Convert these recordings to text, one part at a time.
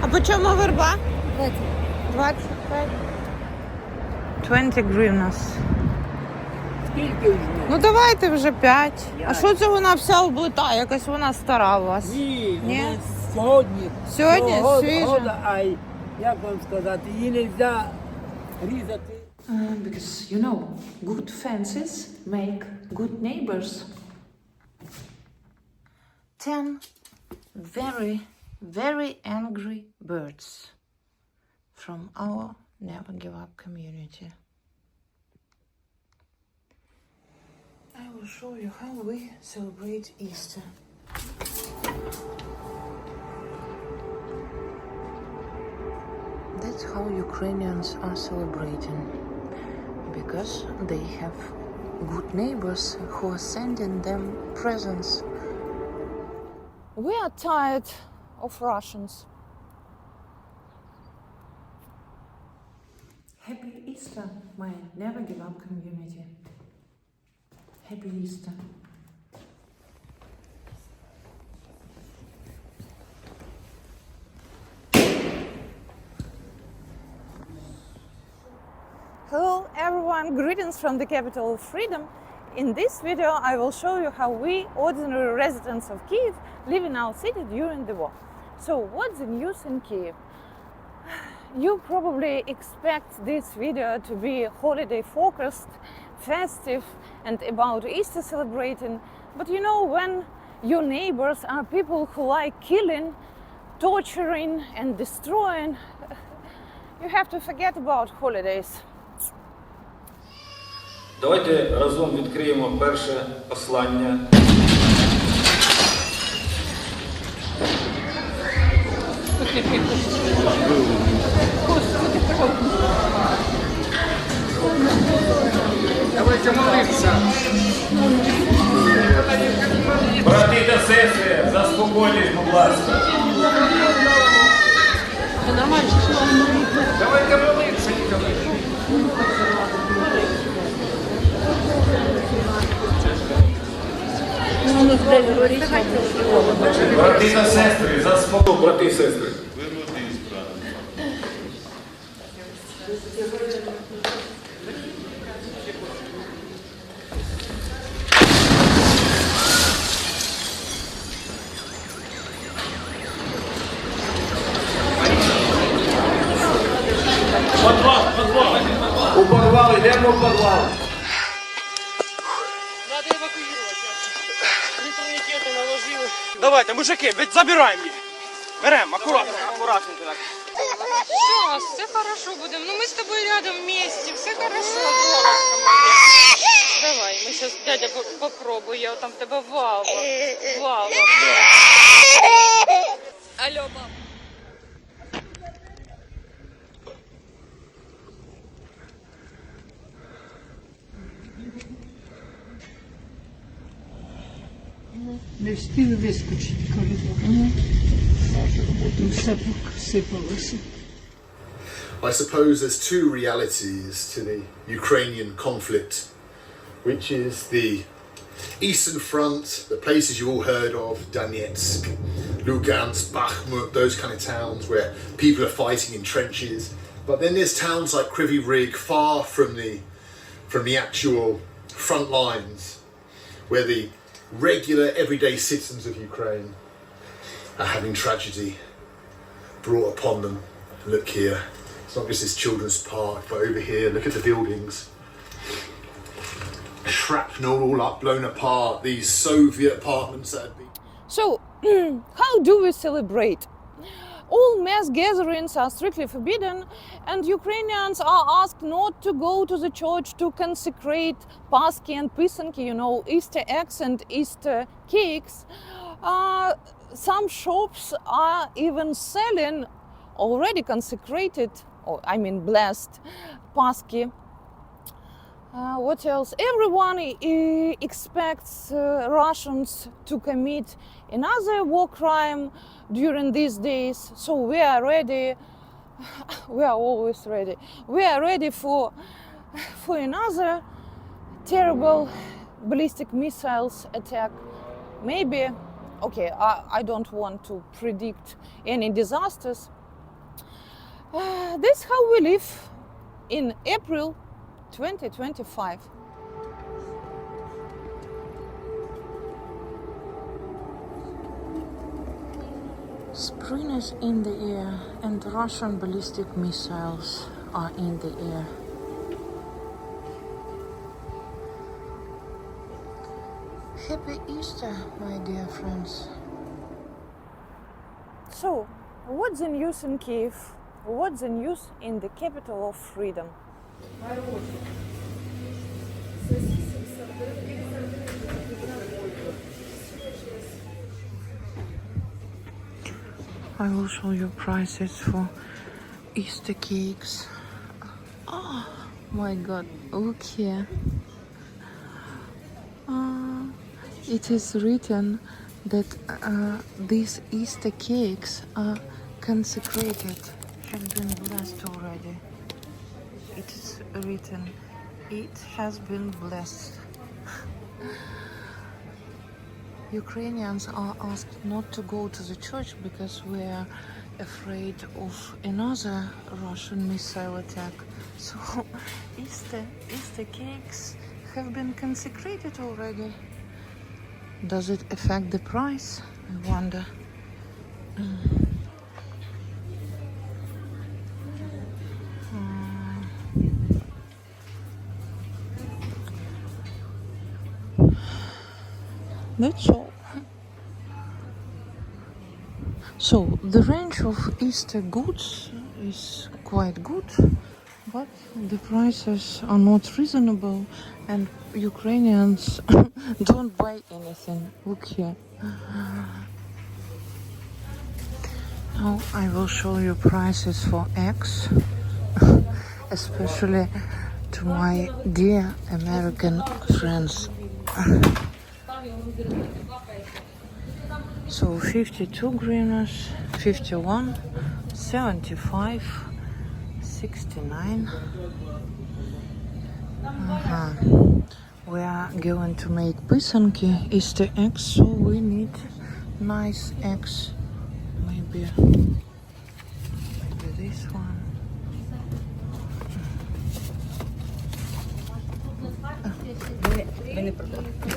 А по чому верба? 20. 25. 20 гривнас. Скільки вже? Ну давайте вже 5. А що це вона вся облита? Якась вона стара у вас. Ні, Ні? вона сьогодні. Сьогодні? Цього Свіжа? года, а як вам сказати, її не можна різати. Because, you know, good fences make good neighbors. 10 very, very angry birds from our Never Give Up community. I will show you how we celebrate Easter. That's how Ukrainians are celebrating, because they have good neighbors who are sending them presents. We are tired of Russians. Happy Easter, my Never Give Up community. Happy Easter. Hello everyone, greetings from the capital of freedom. In this video I will show you how we, ordinary residents of Kyiv, live in our city during the war. So what's the news in Kyiv? You probably expect this video to be holiday focused, festive and about Easter celebrating, but you know, when your neighbors are people who like killing, torturing and destroying, you have to forget about holidays. Давайте разом відкриємо перше послання. Давайте молитися. Брати та сестри, заспокойтесь, будь ласка. Давайте молитися, Ніколай. Брати та сестри, заспокойтесь, брати і сестри. У підвал, йдемо в підвал. Надо евакуювати. Нейтралітети наложили. Давайте, мужики, забираємо їх. Беремо, акуратно, акуратненько так. Все хорошо будем. Ну мы с тобой рядом вместе. Все хорошо, золотко моє. Давай, мы сейчас, дядя, попробуй. Я там тебе валва. Валва. Алло, мам. Не встиг вискочити коридор. Все посипалося. I suppose there's two realities to the Ukrainian conflict, which is the eastern front, the places you all heard of, Donetsk, Lugansk, Bakhmut, those kind of towns where people are fighting in trenches. But then there's towns like Kyivlive, far from the actual front lines, where the regular everyday citizens of Ukraine are having tragedy brought upon them. Look here, it's not just this children's park, but over here, look at the buildings. Shrapnel all up, blown apart, these Soviet apartments that had been... So, how do we celebrate? All mass gatherings are strictly forbidden, and Ukrainians are asked not to go to the church to consecrate Pasky and Pisanki, you know, Easter eggs and Easter cakes. Some shops are even selling already consecrated, or I mean blessed, Pasky. What else? Everyone expects Russians to commit another war crime during these days, so we are ready. We are always ready. We are ready for another terrible ballistic missiles attack. Maybe, okay, I don't want to predict any disasters, This is how we live in April 2025. Spring is in the air and Russian ballistic missiles are in the air. Happy Easter, my dear friends. So, what's the news in Kyiv? What's the news in the capital of freedom? I will show you prices for Easter cakes. Oh my god, look here. It is written that these Easter cakes are consecrated, have been blessed already. It is written, it has been blessed. Ukrainians are asked not to go to the church because we are afraid of another Russian missile attack. So Easter cakes have been consecrated already. Does it affect the price? I wonder. That's all. So the range of Easter goods is quite good, but the prices are not reasonable and Ukrainians don't buy anything. Look here. Now I will show you prices for eggs, especially to my dear American friends. So 52 hryvnias, 51, 75, 69. We are going to make pisanki, Easter eggs, so we need nice eggs. Maybe this one.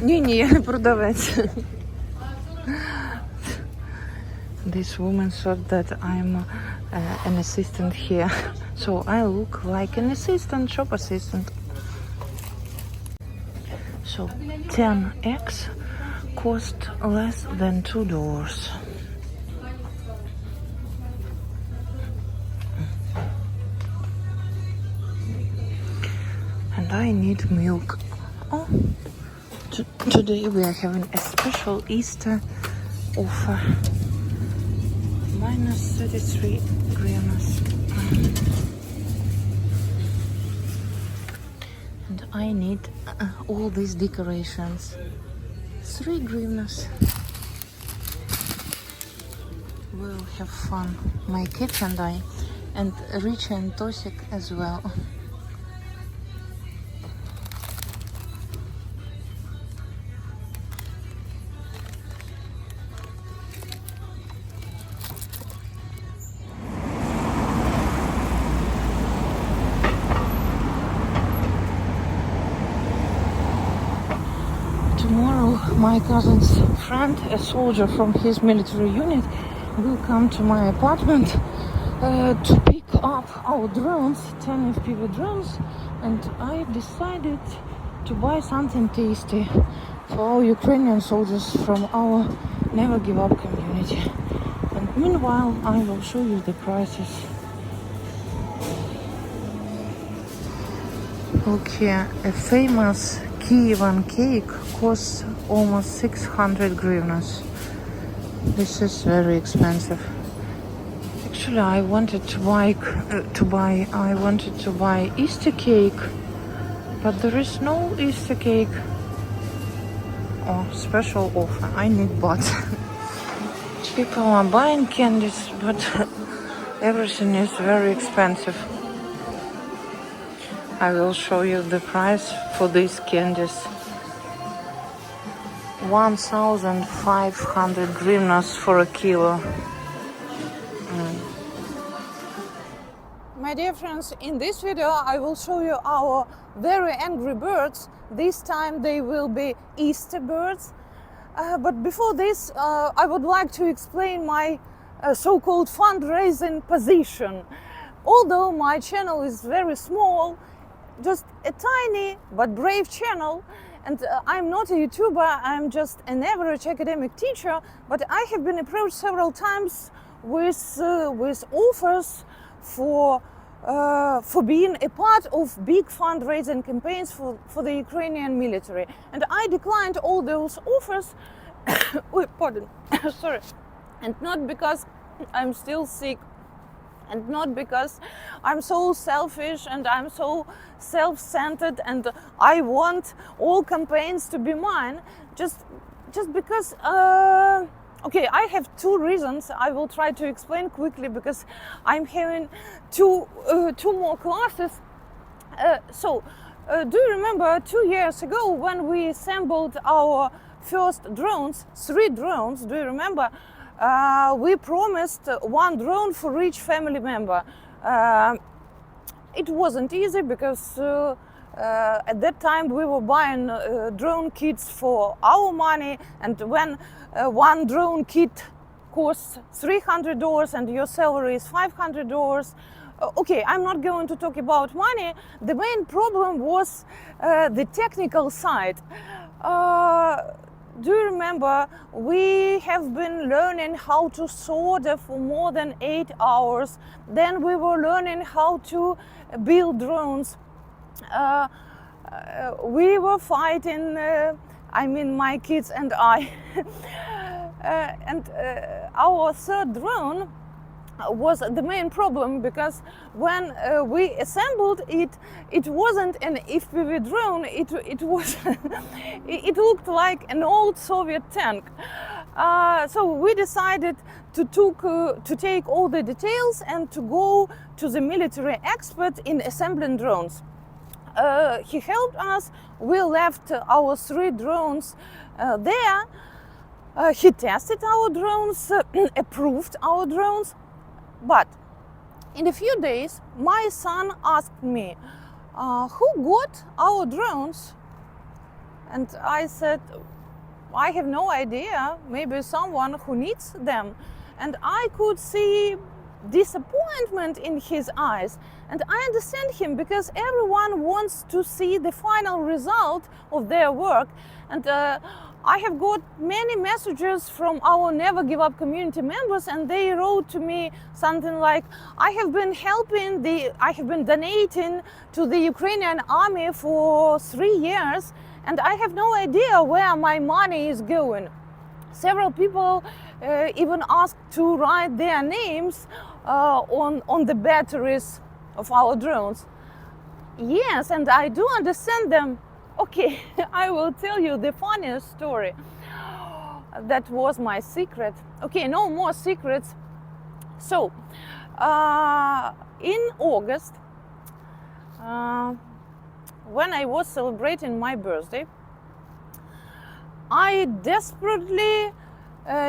Ні, я не продавець. This woman thought that I'm an assistant here, so I look like an assistant, shop assistant. So 10 eggs cost less than $2. And I need milk. Oh, today we are having a special Easter offer. Minus 33 hryvnias. And I need all these decorations. 3 hryvnias. We'll have fun. My kids and I, and Richie and Tosik as well. Tomorrow, my cousin's friend, a soldier from his military unit, will come to my apartment to pick up our drones, 10 FPV drones, and I decided to buy something tasty for our Ukrainian soldiers from our Never Give Up community. And meanwhile, I will show you the prices. Look here, a famous Kyivan cake costs almost 600 hryvnias. This is very expensive. Actually, I wanted to buy Easter cake, but there is no Easter cake. Oh, special offer. I need butter. People are buying candies, but everything is very expensive. I will show you the price for these candies. 1,500 hryvnias for a kilo. dear friends, in this video I will show you our very angry birds. This time they will be Easter birds. But before this, I would like to explain my so-called fundraising position. Although my channel is very small, just a tiny but brave channel, and I'm not a YouTuber, I'm just an average academic teacher, but I have been approached several times with offers for being a part of big fundraising campaigns for the Ukrainian military. And I declined all those offers, oh, pardon, sorry, and not because I'm still sick, and not because I'm so selfish and I'm so self-centered and I want all campaigns to be mine, just because okay, I have two reasons. I will try to explain quickly because I'm having two more classes. Do you remember 2 years ago when we assembled our first drones, 3 drones, do you remember? We promised 1 drone for each family member. It wasn't easy because at that time we were buying drone kits for our money, and when 1 drone kit costs $300 and your salary is $500, okay, I'm not going to talk about money. The main problem was the technical side. Do you remember we have been learning how to solder for more than 8 hours? Then we were learning how to build drones. We were fighting, I mean my kids and I. Our third drone was the main problem, because when we assembled it, it wasn't an FPV drone, it was it looked like an old Soviet tank. So we decided to take all the details and to go to the military expert in assembling drones. He helped us. We left our 3 drones there. He tested our drones, approved our drones. But in a few days, my son asked me, who got our drones? And I said, I have no idea, maybe someone who needs them. And I could see disappointment in his eyes. And I understand him, because everyone wants to see the final result of their work. And I have got many messages from our Never Give Up community members, and they wrote to me something like, I have been donating to the Ukrainian army for 3 years, and I have no idea where my money is going. Several people even asked to write their names on the batteries of our drones. Yes, and I do understand them. Okay, I will tell you the funniest story. That was my secret. Okay, no more secrets. So, in August, when I was celebrating my birthday, I desperately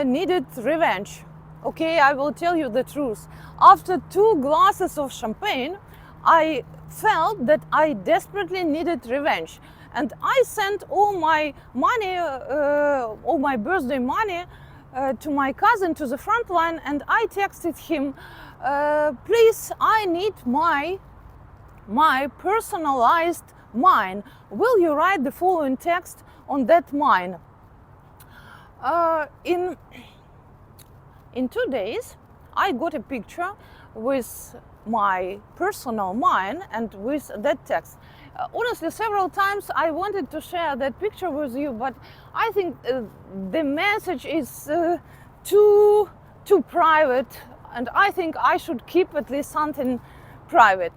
needed revenge. Okay, I will tell you the truth. After 2 glasses of champagne, I felt that I desperately needed revenge. And I sent all my money, all my birthday money to my cousin to the front line, and I texted him, please, I need my personalized mine. Will you write the following text on that mine? In 2 days, I got a picture with my personal mine and with that text. Honestly, several times I wanted to share that picture with you, but I think the message is too private, and I think I should keep at least something private.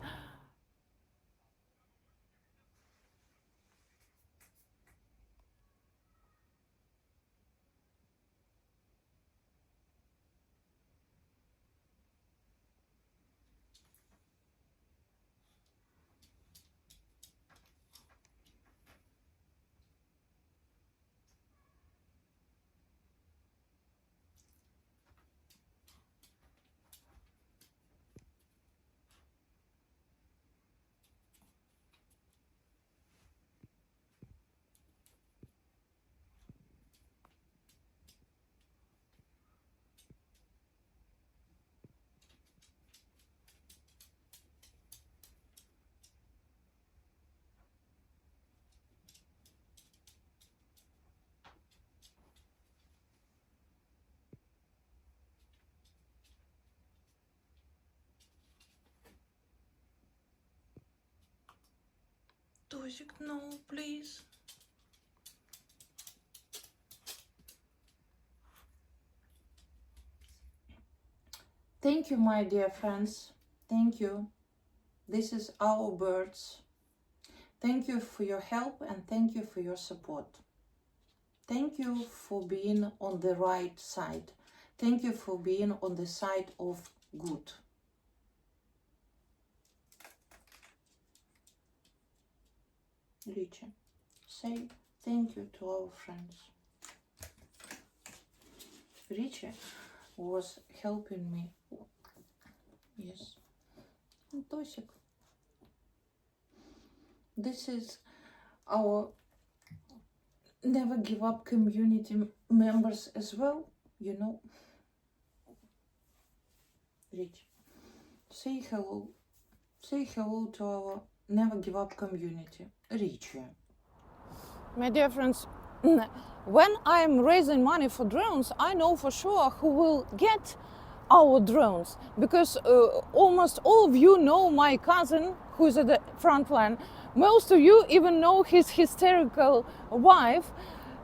Tosic, no, please. Thank you, my dear friends. Thank you. This is our birds. Thank you for your help and thank you for your support. Thank you for being on the right side. Thank you for being on the side of good. Richie, say thank you to our friends. Richie was helping me. Yes. Tosic. This is our Never Give Up community members as well, you know. Rich, say hello. Say hello to our Never Give Up community. Richie. My dear friends, when I'm raising money for drones, I know for sure who will get our drones, because almost all of you know my cousin who is at the front line. Most of you even know his hysterical wife.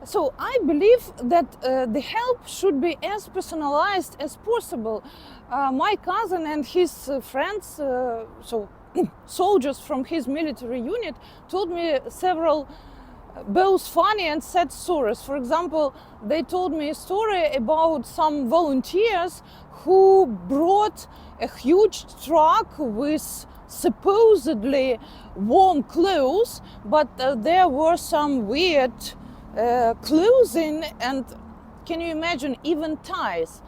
So I believe that the help should be as personalized as possible. My cousin and his friends, so soldiers from his military unit, told me several both funny and sad stories. For example, they told me a story about some volunteers who brought a huge truck with supposedly warm clothes, but there were some weird clothing and, can you imagine, even ties.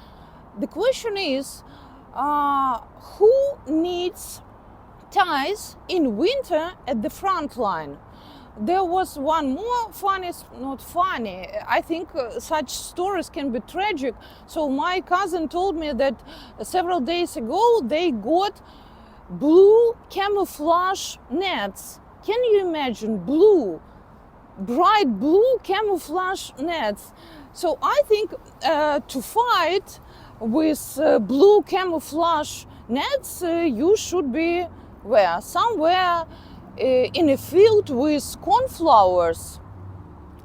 The question is, who needs ties in winter at the front line? There was one more funny, not funny, I think such stories can be tragic. So my cousin told me that several days ago they got blue camouflage nets. Can you imagine? Blue, bright blue camouflage nets. So I think to fight with blue camouflage nets, you should be where? Somewhere in a field with cornflowers.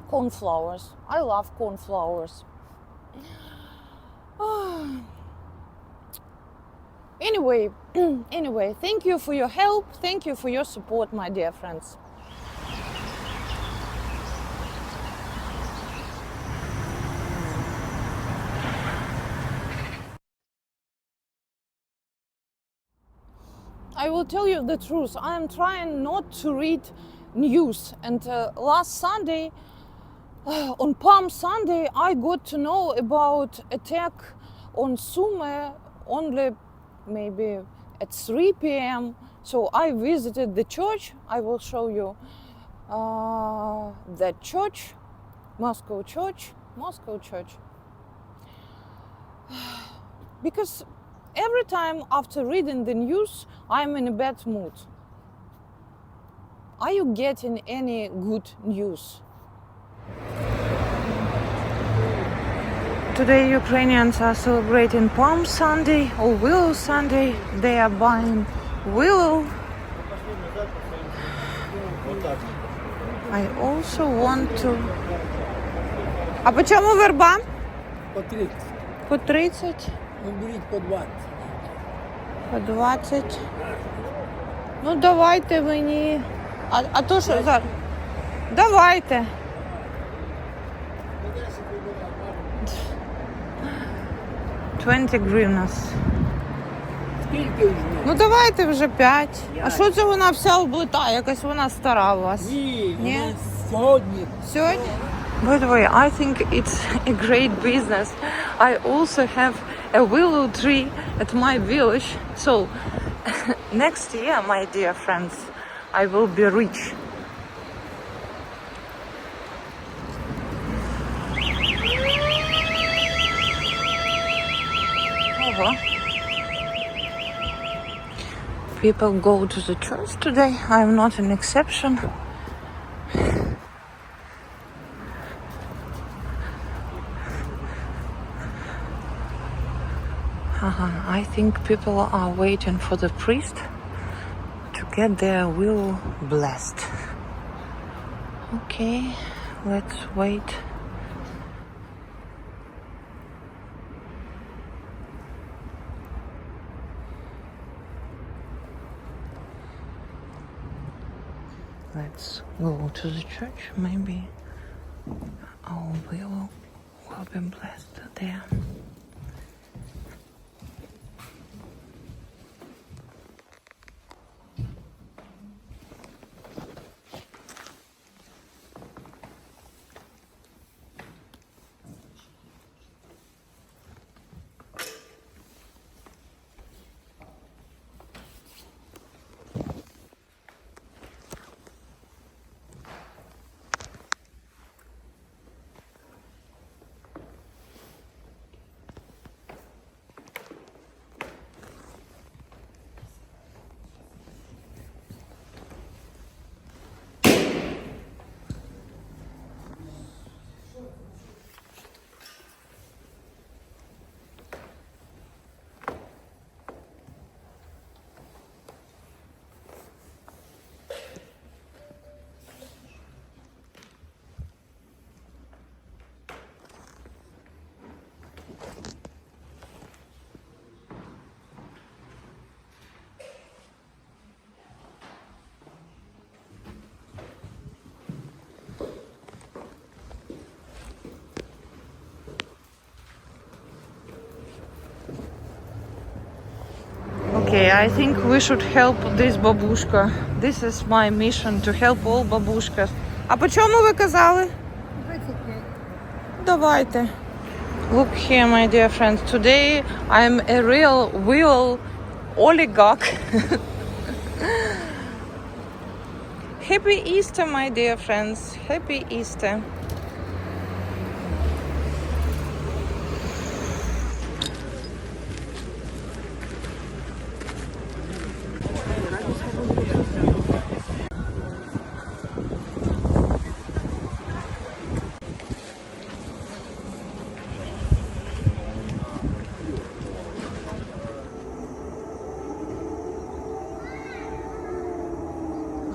Cornflowers. I love cornflowers. Anyway, thank you for your help. Thank you for your support, my dear friends. I will tell you the truth. I am trying not to read news. And last Sunday, on Palm Sunday, I got to know about attack on Sumy only maybe at 3 p.m. So I visited the church. I will show you that church, Moscow church. Because every time after reading the news, I'm in a bad mood. Are you getting any good news? Today Ukrainians are celebrating Palm Sunday or Willow Sunday. They are buying willow. I also want to... А по чому верба? По 30. По 30. Ну, беріть по 20. По 20. Ну, давайте мені. А то що зараз? Давайте. $20. Скільки візьмете? Ну давайте вже 5. А що це вона вся облита? Якась вона стара у вас. Ні, Ні? вона сьогодні. Сьогодні? By the way, I think it's a great business. I also have a willow tree at my village. So next year, my dear friends, I will be rich. People go to the church today. I'm not an exception. I think people are waiting for the priest to get their will blessed. Okay, let's wait. Let's go to the church. Maybe our will be blessed there. Okay, I think we should help this babushka. This is my mission, to help all babushkas. А по чому ви казали? 25. Давайте. Look here, my dear friends. Today I'm a real oligarch. Happy Easter, my dear friends. Happy Easter.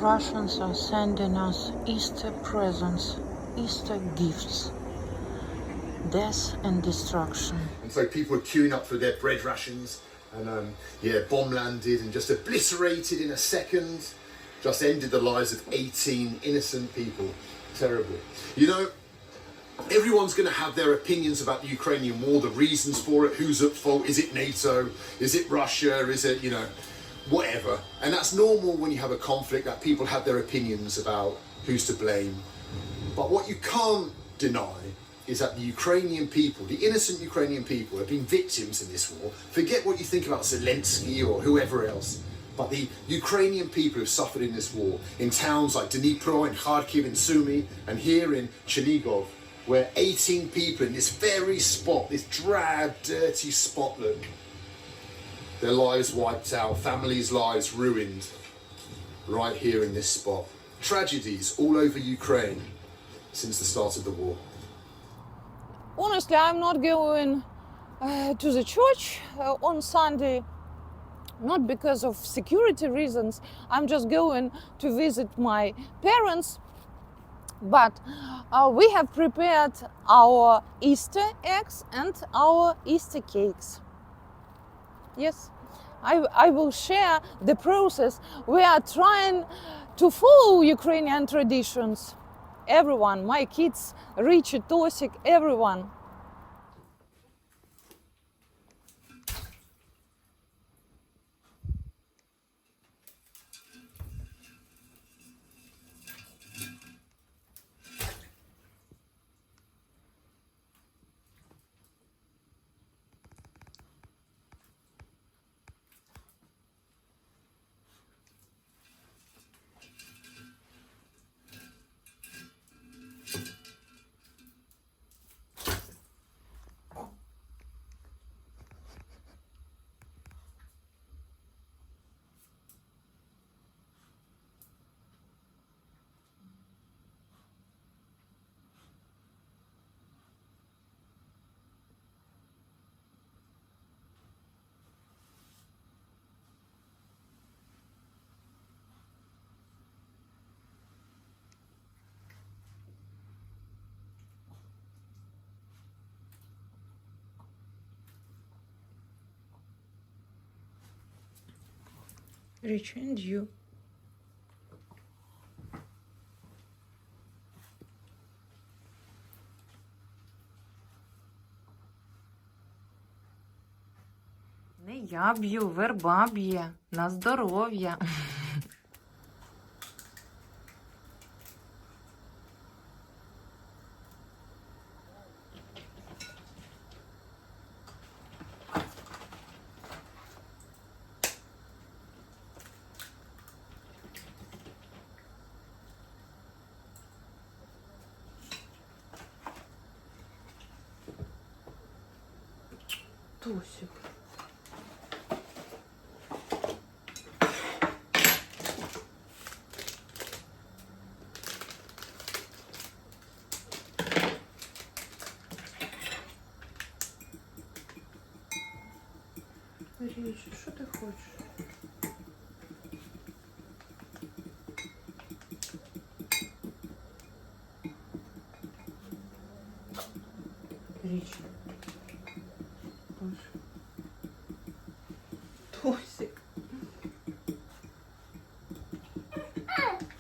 Russians are sending us Easter presents, Easter gifts, death and destruction. And so people were queuing up for their bread rations, and bomb landed and just obliterated in a second, just ended the lives of 18 innocent people. Terrible. You know, everyone's going to have their opinions about the Ukrainian war, the reasons for it, who's at fault, is it NATO, is it Russia, is it, whatever. And that's normal when you have a conflict, that people have their opinions about who's to blame. But what you can't deny is that the Ukrainian people, the innocent Ukrainian people, have been victims in this war. Forget what you think about Zelensky or whoever else. But the Ukrainian people have suffered in this war in towns like Dnipro and Kharkiv and Sumy, and here in Chernihiv, where 18 people in this very spot, this drab, dirty spot, look, their lives wiped out, families' lives ruined, right here in this spot. Tragedies all over Ukraine since the start of the war. Honestly, I'm not going to the church on Sunday, not because of security reasons. I'm just going to visit my parents. But we have prepared our Easter eggs and our Easter cakes. Yes, I will share the process. We are trying to follow Ukrainian traditions. Everyone, my kids, Richie, Tosik, everyone. Rich, and you. Не я б'ю, верба б'є. На здоров'я. Тусик. Річ, що ти хочеш? Річ. Тусик.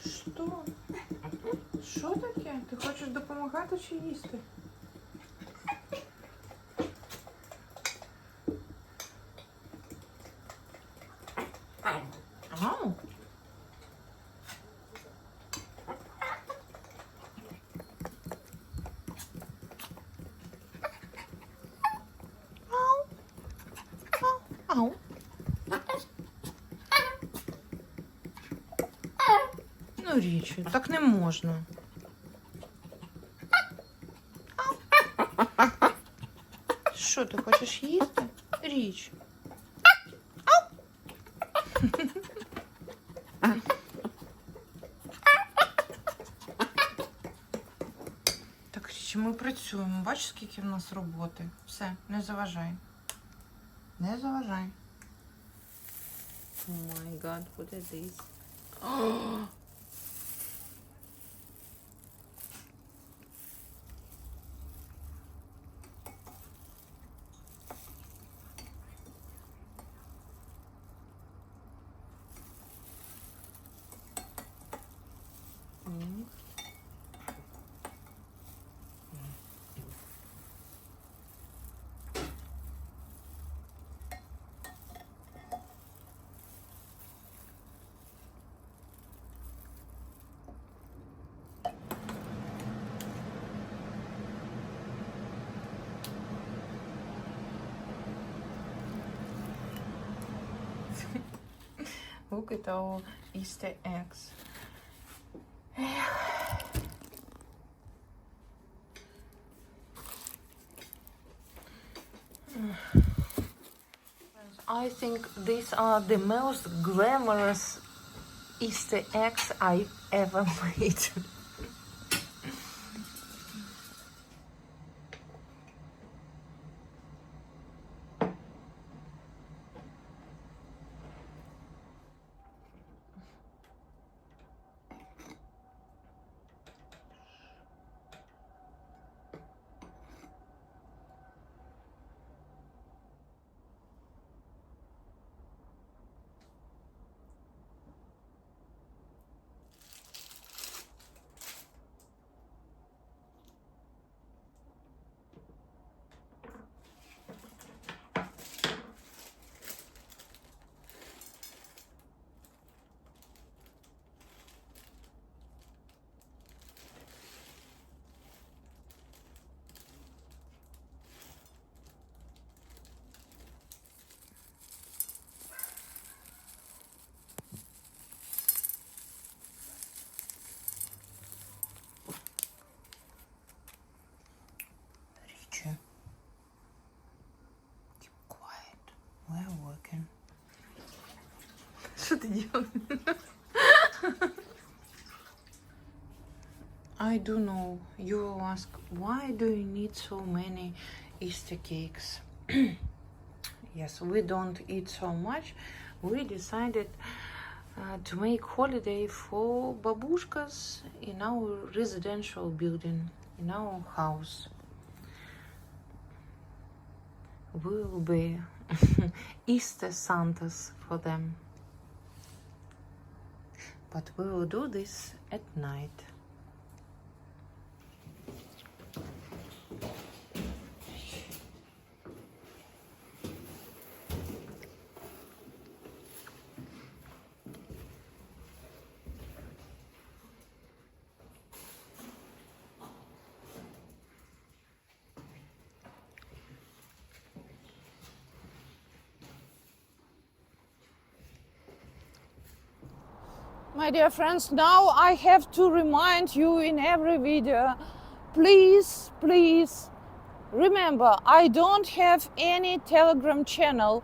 Що? Що таке? Ти хочеш допомагати чи їсти? Ау. Ау. Ну, Річі, так не можна. Що, ти хочеш їсти? Річ. Так, Річі, ми працюємо. Бачиш, скільки в нас роботи? Все, не заважай. Не заважай. О май гад, what is this? Look at our Easter eggs. I think these are the most glamorous Easter eggs I've ever made. Keep quiet. We're working. Что ты делаешь? I do know. You will ask, why do you need so many Easter cakes? Yes, we don't eat so much. We decided to make holiday for babushkas in our residential building, in our house. We will be Easter Santas for them. but we will do this at night. My dear friends, now I have to remind you in every video, please, please remember, I don't have any Telegram channel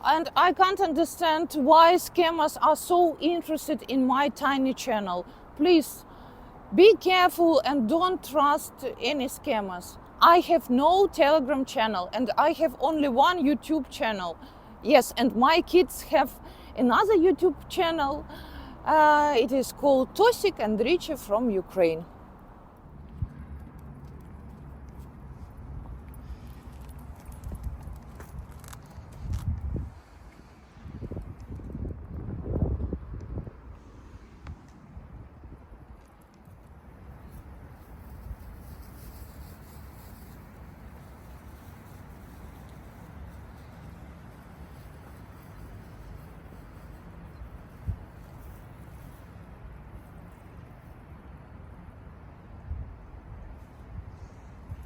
and I can't understand why scammers are so interested in my tiny channel. Please be careful and don't trust any scammers. I have no Telegram channel and I have only one YouTube channel. Yes, and my kids have another YouTube channel. It is called Tosik and Richie from Ukraine.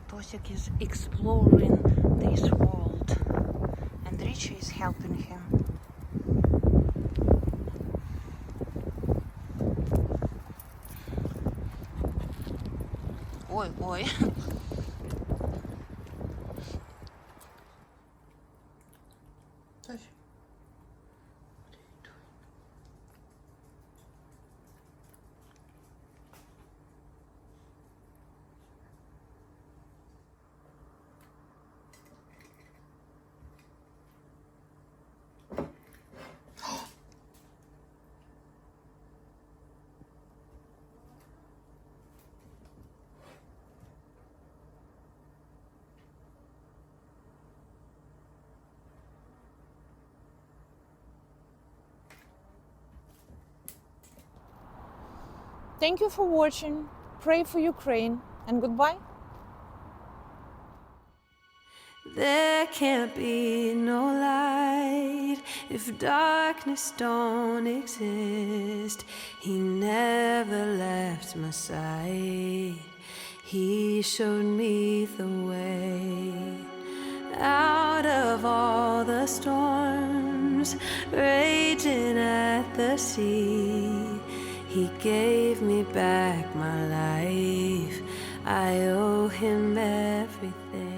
Tosik is exploring this world and Richie is helping him. Oi, oi. Thank you for watching. Pray for Ukraine and goodbye. There can't be no light if darkness don't exist. He never left my side. He showed me the way out of all the storms raging at the sea. He gave me back my life. I owe him everything.